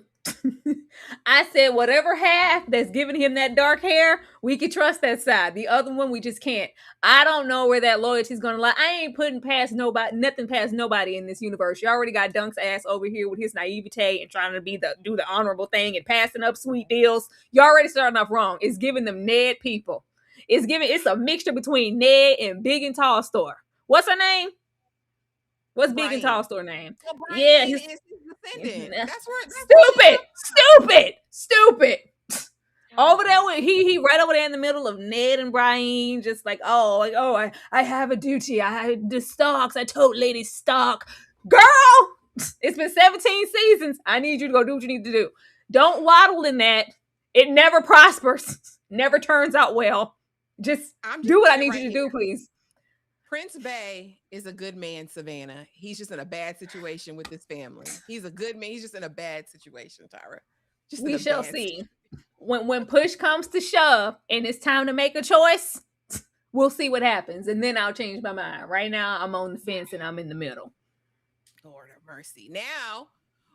I said whatever half that's giving him that dark hair, we can trust that side. The other one, we just can't. I don't know where that loyalty is gonna lie. I ain't putting nothing past nobody in this universe. You already got Dunk's ass over here with his naivete and trying to do the honorable thing and passing up sweet deals. You already starting off wrong. It's giving them Ned people. It's a mixture between Ned and Big and Tall Store. What's her name? What's Big and Tall Store name? Well, yeah, he's descendant. That's stupid. Over there, he right over there in the middle of Ned and Brian, just like, I have a duty. The Starks. I told Lady Stark, girl, it's been 17 seasons. I need you to go do what you need to do. Don't waddle in that. It never prospers. Never turns out well. Just do what I need you to do, please. Prince Bay is a good man, Savannah. He's just in a bad situation with his family. He's a good man. He's just in a bad situation, Tyra. We shall see. When push comes to shove and it's time to make a choice, we'll see what happens. And then I'll change my mind. Right now, I'm on the fence and I'm in the middle. Lord of mercy. Now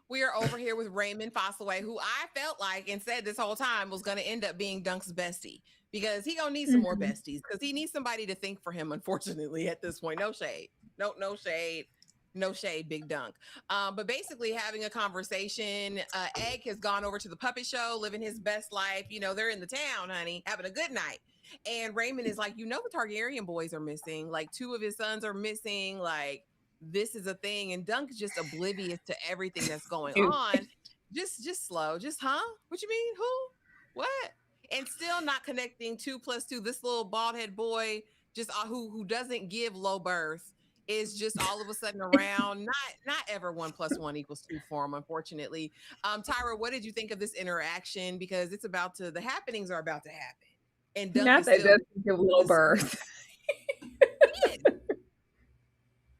we are over here with Raymond Fossilway, who I felt like and said this whole time was going to end up being Dunk's bestie because he gonna need some more Mhm. besties because he needs somebody to think for him. Unfortunately, at this point, no shade, no shade, no shade, Big Dunk. But basically, having a conversation. Egg has gone over to the puppet show, living his best life. You know, they're in the town, honey, having a good night. And Raymond is like, the Targaryen boys are missing. Like two of his sons are missing. Like this is a thing, and Dunk's just oblivious to everything that's going Ew. on. Just slow. Just What you mean? Who? What? And still not connecting 2+2. This little bald head boy, just who doesn't give low birth, is just all of a sudden around. Not ever 1+1 = 2 for him, unfortunately. Tyra, what did you think of this interaction? Because the happenings are about to happen, and Dunk Not is that still doesn't give low just birth. he is.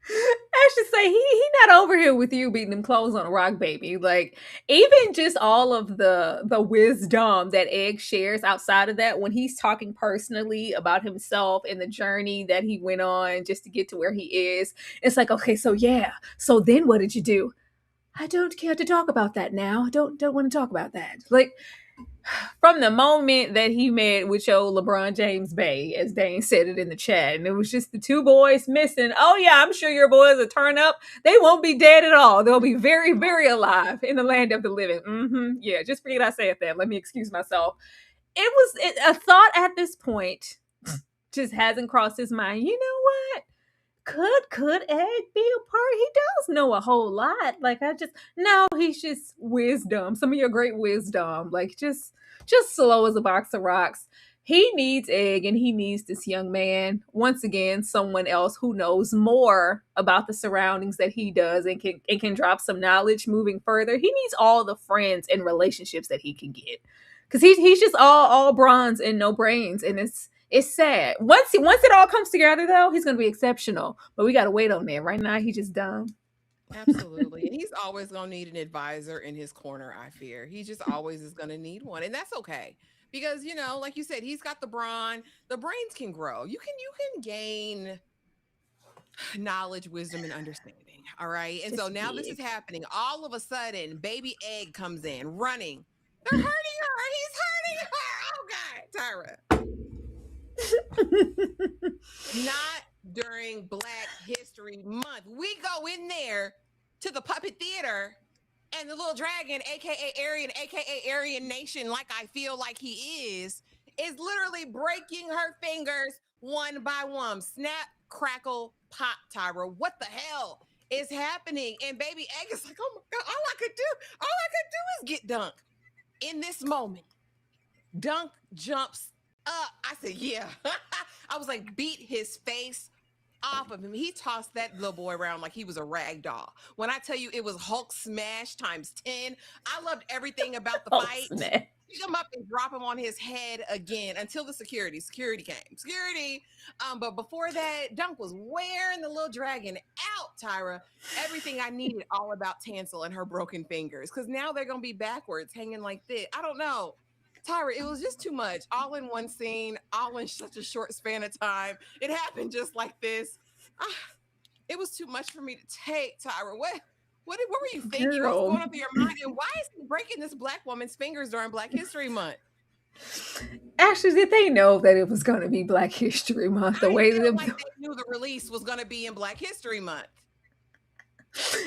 I should say he not over here with you beating them clothes on a rock, baby. Like even just all of the wisdom that Egg shares outside of that when he's talking personally about himself and the journey that he went on just to get to where he is. It's like, okay, so yeah. So then what did you do? I don't care to talk about that now. Don't want to talk about that. Like from the moment that he met with your LeBron James Bay, as Dane said it in the chat, and it was just the two boys missing. Oh yeah, I'm sure your boys will turn up. They won't be dead at all. They'll be very, very alive in the land of the living. Yeah, just forget I said that. Let me excuse myself. A thought at this point just hasn't crossed his mind. You know what? Could Egg be a part? He does know a whole lot. Like I just no, he's just wisdom. Some of your great wisdom. Like just slow as a box of rocks. He needs Egg and he needs this young man. Once again, someone else who knows more about the surroundings that he does and can drop some knowledge moving further. He needs all the friends and relationships that he can get. Cause he's just all bronze and no brains. And it's sad. Once it all comes together, though, he's gonna be exceptional. But we gotta wait on that. Right now, he's just dumb. Absolutely. And he's always going to need an advisor in his corner, I fear. He just always is going to need one. And that's okay. Because, like you said, he's got the brawn. The brains can grow. You can gain knowledge, wisdom, and understanding. All right. And so Just now this is big. happening. All of a sudden, baby Egg comes in running. They're hurting her. He's hurting her. Oh God, Tyra. Not during Black History Month. We go in there to the puppet theater, and the little dragon, aka Aryan Nation, like I feel like he is literally breaking her fingers one by one. Snap, crackle, pop, Tyra. What the hell is happening? And baby Egg is like, oh my God, all I could do is get Dunk. In this moment, Dunk jumps up. I said, yeah. I was like, beat his face off of him. He tossed that little boy around like he was a rag doll. When I tell you it was Hulk smash times 10, I loved everything about the Oh fight. snap! Pick him up and drop him on his head again until the security came. But before that, Dunk was wearing the little dragon out, Tyra. Everything I needed all about Tansel and her broken fingers. Because now they're going to be backwards, hanging like this. I don't know. Tyra, it was just too much. All in one scene, all in such a short span of time. It happened just like this. It was too much for me to take, Tyra. What were you thinking? What was Girl. going on through your mind? And why is he breaking this Black woman's fingers during Black History Month? Actually, did they know that it was going to be Black History Month? The I way feel that like they knew the release was going to be in Black History Month.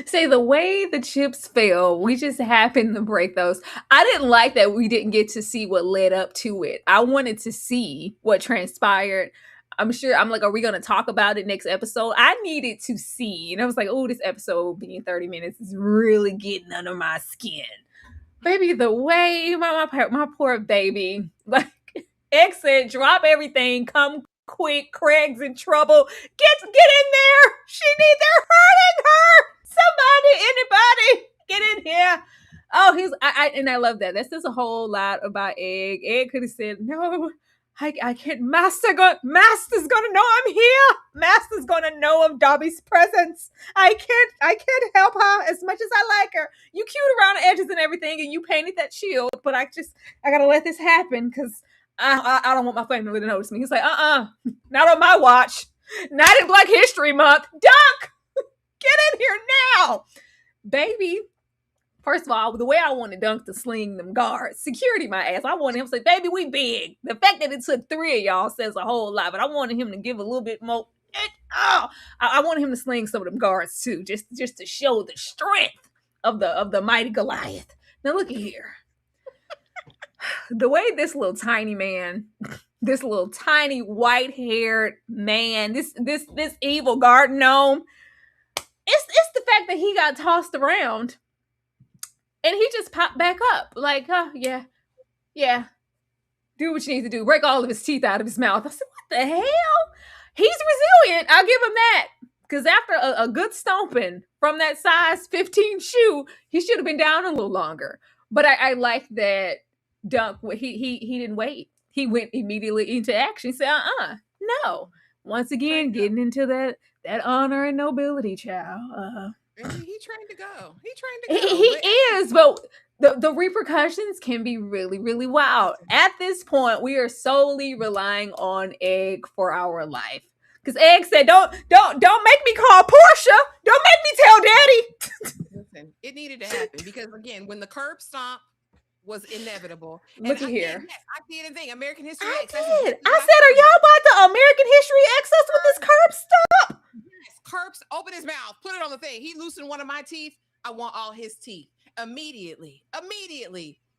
say the way the chips fell, we just happened to break those. I didn't like that we didn't get to see what led up to it. I wanted to see what transpired. I'm like, are we gonna talk about it next episode? I needed to see, and I was like, oh, this episode being 30 minutes is really getting under my skin. Baby, the way my poor baby, like exit, drop everything, come quick, Craig's in trouble. Get in there. They're hurting her. Somebody, anybody, get in here. Oh, and I love that. That says a whole lot about Egg. Egg could have said, no, I can't. Master's gonna know I'm here. Master's gonna know of Dobby's presence. I can't help her as much as I like her. You cute around the edges and everything, and you painted that shield, but I gotta let this happen because I don't want my family to notice me. He's like, not on my watch. Not in Black History Month. Duck, get in here on, baby. First of all, the way I wanted Dunk to sling them guards, security my ass. I wanted him to say, baby, we big. The fact that it took 3 of y'all says a whole lot, but I wanted him to give a little bit more. I wanted him to sling some of them guards too, just to show the strength of the mighty Goliath. Now look at here. The way this little tiny man, this little tiny white-haired man, this evil garden gnome, it's the fact that he got tossed around and he just popped back up. Like, oh, yeah. Do what you need to do. Break all of his teeth out of his mouth. I said, what the hell? He's resilient. I'll give him that. Because after a good stomping from that size 15 shoe, he should have been down a little longer. But I like that Dunk, he didn't wait. He went immediately into action. He said, no. Once again, getting into that honor and nobility, child. He trained to go. He is, but the repercussions can be really, really wild. At this point, we are solely relying on Egg for our life. Because Egg said, don't make me call Portia. Don't make me tell Daddy. Listen, it needed to happen because, again, when the curb stomp was inevitable. Look at here. Yes, I didn't think American History I X. did. I said, are y'all about to American History X us with this curb stomp? Yes, Curbs, open his mouth, put it on the thing. He loosened one of my teeth. I want all his teeth. Immediately.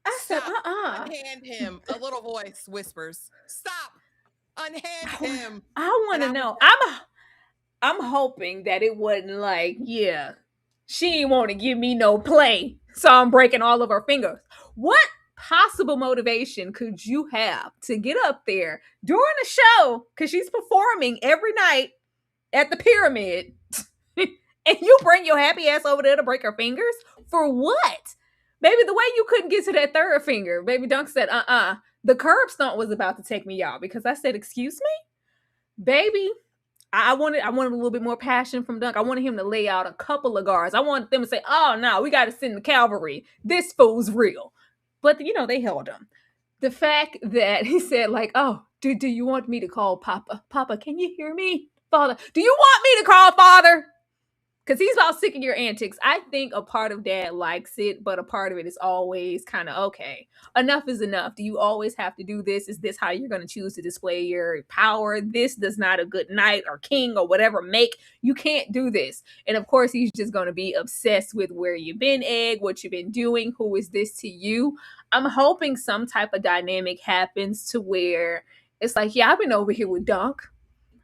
I said, Unhand him. A little voice whispers, stop. Unhand him. I want to know. I'm hoping that it wasn't like, yeah, she ain't want to give me no play, so I'm breaking all of her fingers. What possible motivation could you have to get up there during a show, because she's performing every night at the pyramid, and you bring your happy ass over there to break her fingers? For what? Maybe the way you couldn't get to that third finger. Baby Dunk said, the curb stomp was about to take me out because I said, excuse me? Baby, I wanted a little bit more passion from Dunk. I wanted him to lay out a couple of guards. I wanted them to say, oh, no, we got to send the cavalry. This fool's real. But, they held him. The fact that he said, like, oh, do you want me to call Papa? Papa, can you hear me? Father, do you want me to call Father? Because he's about sick of your antics. I think a part of Dad likes it, but a part of it is always kind of, okay, enough is enough. Do you always have to do this? Is this how you're going to choose to display your power? This does not a good knight or king or whatever make. You can't do this. And of course, he's just going to be obsessed with where you've been, Egg, what you've been doing, who is this to you? I'm hoping some type of dynamic happens to where it's like, yeah, I've been over here with Dunk.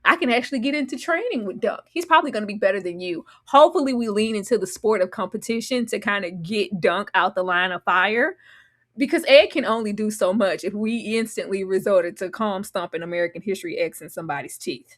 I can actually get into training with Dunk. He's probably going to be better than you. Hopefully we lean into the sport of competition to kind of get Dunk out the line of fire, because Ed can only do so much if we instantly resorted to calm stomping American History X in somebody's teeth.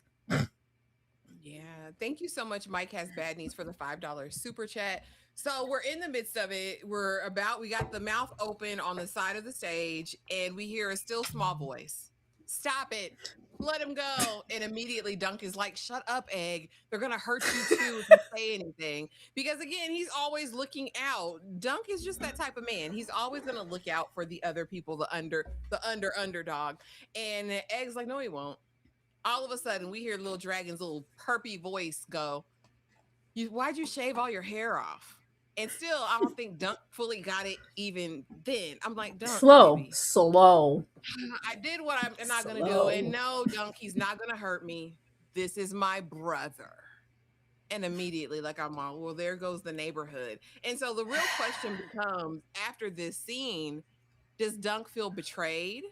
Yeah. Thank you so much. Mike has bad news for the $5 super chat. So we're in the midst of it. We got the mouth open on the side of the stage and we hear a still small voice. Stop it. Let him go. And immediately Dunk is like, shut up, Egg. They're going to hurt you too if you say anything. Because again, he's always looking out. Dunk is just that type of man. He's always going to look out for the other people, the underdog. And Egg's like, no, he won't. All of a sudden, we hear Little Dragon's little perpy voice go, why'd you shave all your hair off? And still, I don't think Dunk fully got it even then. I'm like, Dunk. Slow. I did what I'm not going to do. And no, Dunk, he's not going to hurt me. This is my brother. And immediately, like, I'm all, well, there goes the neighborhood. And so the real question becomes, after this scene, does Dunk feel betrayed?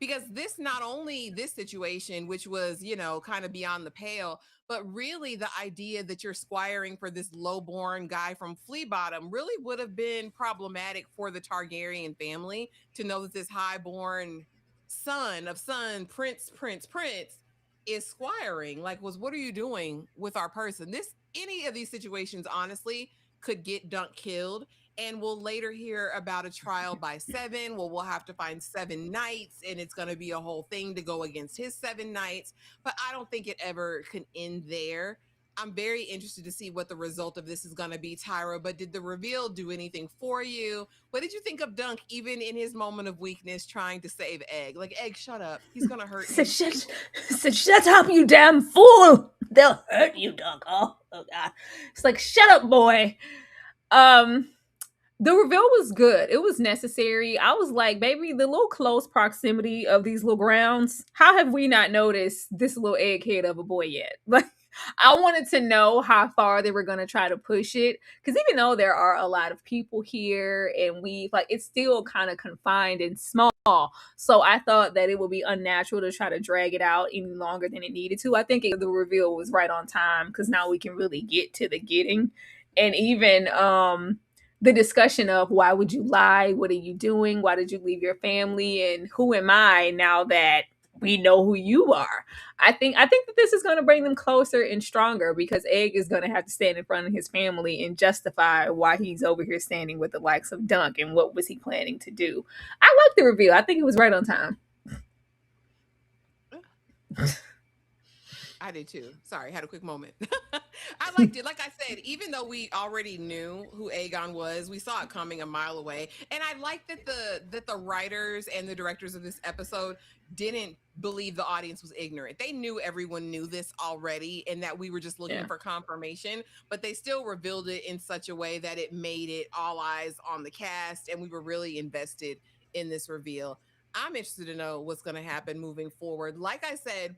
Because not only this situation, which was, kind of beyond the pale, but really the idea that you're squiring for this lowborn guy from Flea Bottom really would have been problematic for the Targaryen family to know that this highborn son of prince is squiring. Like, what are you doing with our person? Any of these situations, honestly, could get Dunk killed. And we'll later hear about a trial by 7. Well, we'll have to find 7 knights, and it's going to be a whole thing to go against his 7 knights. But I don't think it ever can end there. I'm very interested to see what the result of this is going to be, Tyra. But did the reveal do anything for you? What did you think of Dunk, even in his moment of weakness, trying to save Egg? Like, Egg, shut up. He's going to hurt you. Shut up, you damn fool. They'll hurt you, Dunk. Oh, God. It's like, shut up, boy. Um, the reveal was good. It was necessary. I was like, baby, the little close proximity of these little grounds. How have we not noticed this little egghead of a boy yet? Like, I wanted to know how far they were going to try to push it. Because even though there are a lot of people here and it's still kind of confined and small. So I thought that it would be unnatural to try to drag it out any longer than it needed to. I think the reveal was right on time because now we can really get to the getting. And even the discussion of why would you lie? What are you doing? Why did you leave your family? And who am I now that we know who you are? I think that this is going to bring them closer and stronger because Egg is going to have to stand in front of his family and justify why he's over here standing with the likes of Dunk and what was he planning to do. I like the reveal. I think it was right on time. I did too. Sorry, had a quick moment. I liked it. Like I said, even though we already knew who Aegon was, we saw it coming a mile away. And I like that the writers and the directors of this episode didn't believe the audience was ignorant. They knew everyone knew this already and that we were just looking for confirmation, but they still revealed it in such a way that it made it all eyes on the cast and we were really invested in this reveal. I'm interested to know what's going to happen moving forward. Like I said,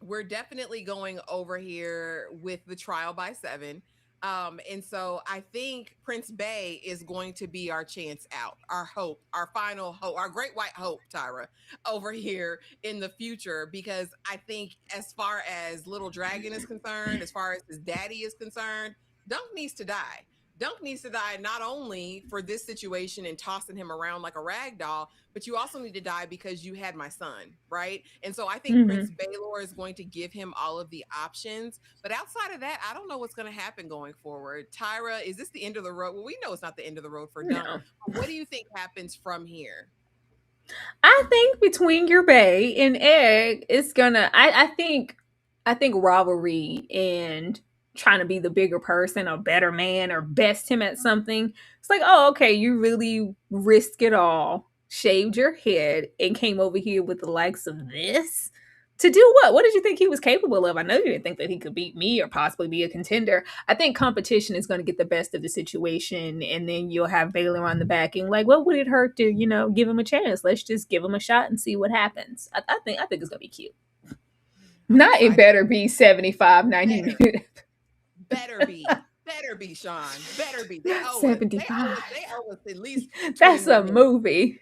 we're definitely going over here with the trial by 7. And so I think Prince Bay is going to be our chance out, our hope, our final hope, our great white hope, Tyra, over here in the future. Because I think as far as Little Dragon is concerned, as far as his daddy is concerned, Dunk needs to die. Dunk needs to die not only for this situation and tossing him around like a rag doll, but you also need to die because you had my son, right? And so I think Prince Baelor is going to give him all of the options. But outside of that, I don't know what's going to happen going forward. Tyra, is this the end of the road? Well, we know it's not the end of the road for Dunk. No. But what do you think happens from here? I think between your Bay and Egg, it's gonna. I think rivalry and trying to be the bigger person or better man or best him at something. It's like, oh, okay, you really risk it all, shaved your head, and came over here with the likes of this to do what? What did you think he was capable of? I know you didn't think that he could beat me or possibly be a contender. I think competition is going to get the best of the situation, and then you'll have Baylor on the backing. Like, what would it hurt to, give him a chance? Let's just give him a shot and see what happens. I think it's gonna be cute. Not it better be 75, 90 minutes. Better be. Better be, Sean. Better be. They owe 75. They owe us at least. That's a movie.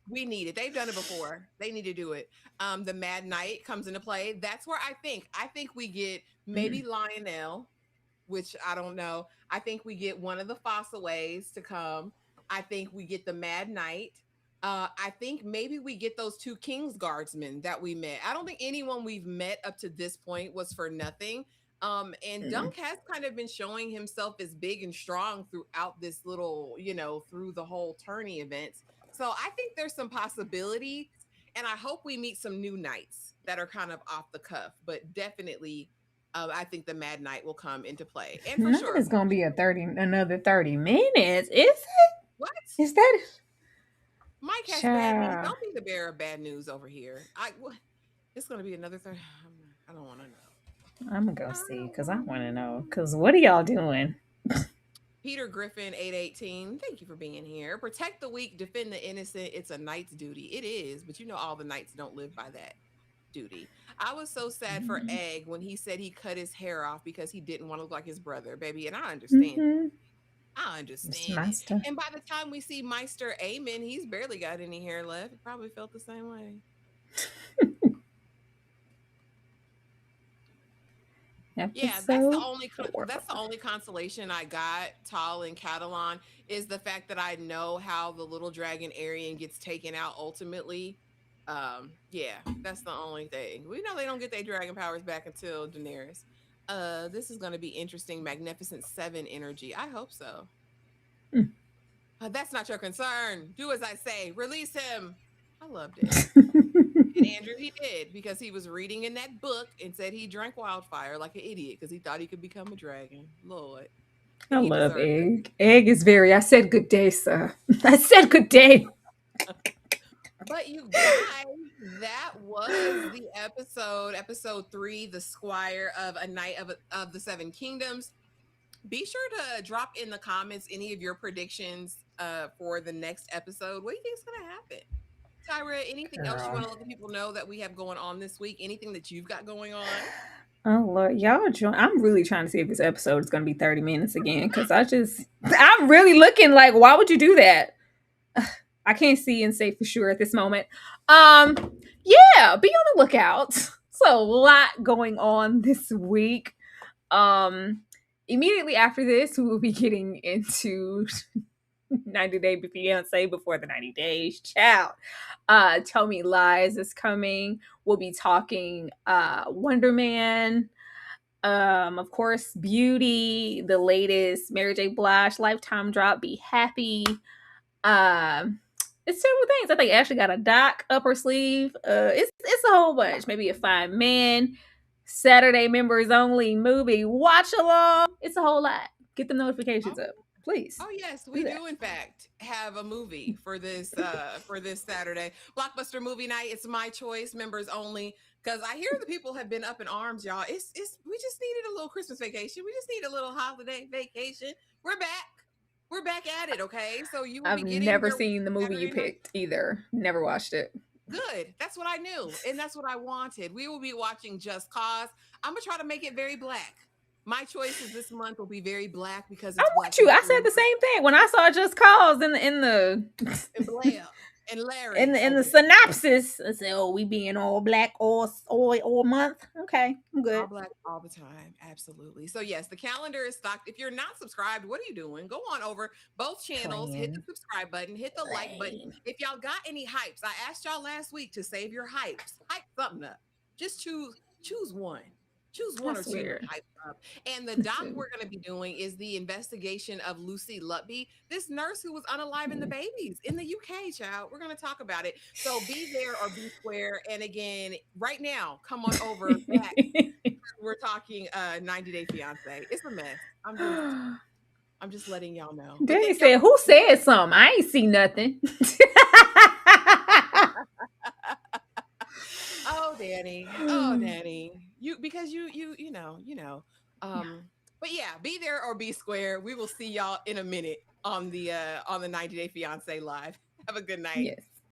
We need it. They've done it before. They need to do it. The Mad Knight comes into play. That's where I think we get maybe Lionel, which I don't know. I think we get one of the Fossaways to come. I think we get the Mad Knight. I think maybe we get those 2 King's Guardsmen that we met. I don't think anyone we've met up to this point was for nothing. And Dunk has kind of been showing himself as big and strong throughout this little, through the whole tourney events. So I think there's some possibility, and I hope we meet some new knights that are kind of off the cuff, but definitely I think the Mad Knight will come into play. And for sure, It's gonna be another 30 minutes. Is it? What? Is that? Mike has bad news. Don't be the bearer of bad news over here. It's gonna be another 30. I don't want to know. I'm gonna go see because I want to know. Because what are y'all doing? Peter Griffin 818, thank you for being here. Protect the weak, defend the innocent. It's a knight's duty. It is, but all the knights don't live by that duty. I was so sad for Egg when he said he cut his hair off because he didn't want to look like his brother, baby. And I understand. I understand. And by the time we see Meister Aemon, he's barely got any hair left. He probably felt the same way. Yeah, that's the only consolation I got, Tal and Catalan, is the fact that I know how the little dragon Aryan gets taken out ultimately. Yeah, that's the only thing. We know they don't get their dragon powers back until Daenerys. This is going to be interesting. Magnificent 7 energy. I hope so. That's not your concern. Do as I say. Release him. I loved it. And Andrew, he did, because he was reading in that book and said he drank wildfire like an idiot because he thought he could become a dragon. Lord. I love Egg. Egg is I said good day, sir. I said good day. But you guys, that was the episode 3, The Squire of A Knight of the 7 Kingdoms. Be sure to drop in the comments any of your predictions for the next episode. What do you think is going to happen? Tyra, anything else you Girl. want to let the people know that we have going on this week? Anything that you've got going on? Oh Lord, y'all join. I'm really trying to see if this episode is going to be 30 minutes again because I'm really looking like, why would you do that? I can't see and say for sure at this moment. Yeah, be on the lookout. So a lot going on this week. Um, Immediately after this, we will be getting into 90 Day Fiance before the 90 days. Child. Tell Me Lies is coming. We'll be talking Wonder Man. Of course, Beauty, the latest Mary J. Blige Lifetime drop, Be Happy. Um, it's several things. I think Ashley got a doc up her sleeve. It's a whole bunch. Maybe a Fine Man, Saturday members only movie watch along. It's a whole lot. Get the notifications up, please. Oh yes, we do in fact have a movie for this Saturday. Blockbuster movie night. It's my choice, members only. Because I hear the people have been up in arms, y'all. It's we just needed a little Christmas vacation. We just need a little holiday vacation. We're back. We're back at it, okay? So you will I've be getting never your seen the movie you Saturday night. picked either. Never watched it. Good. That's what I knew. And that's what I wanted. We will be watching Just Cause. I'm going to try to make it very black. My choices this month will be very black because it's I'm Black with you. I History said the Month. same thing when I saw Just Cause in the And Blair and Larry. in the synopsis. I said, "Oh, we being all black all month." Okay, I'm good. All black all the time. Absolutely. So, yes, the calendar is stocked. If you're not subscribed, what are you doing? Go on over both channels, hit the Playing. subscribe button, hit the like button. If y'all got any hypes, I asked y'all last week to save your hypes. Hype something up. Just choose one. Choose one or That's two weird. hype up. And the doc we're going to be doing is the investigation of Lucy Lutby, this nurse who was unaliving the babies in the UK, child. We're going to talk about it. So be there or be square. And again, right now, come on over back. We're talking 90 Day Fiance. It's a mess. I'm just letting y'all know. But Danny thank y'all. said, "Who said something? I ain't see nothing." Oh, Danny. Oh, Danny. You know. But yeah, be there or be square. We will see y'all in a minute on the 90 Day Fiance live. Have a good night. Yes.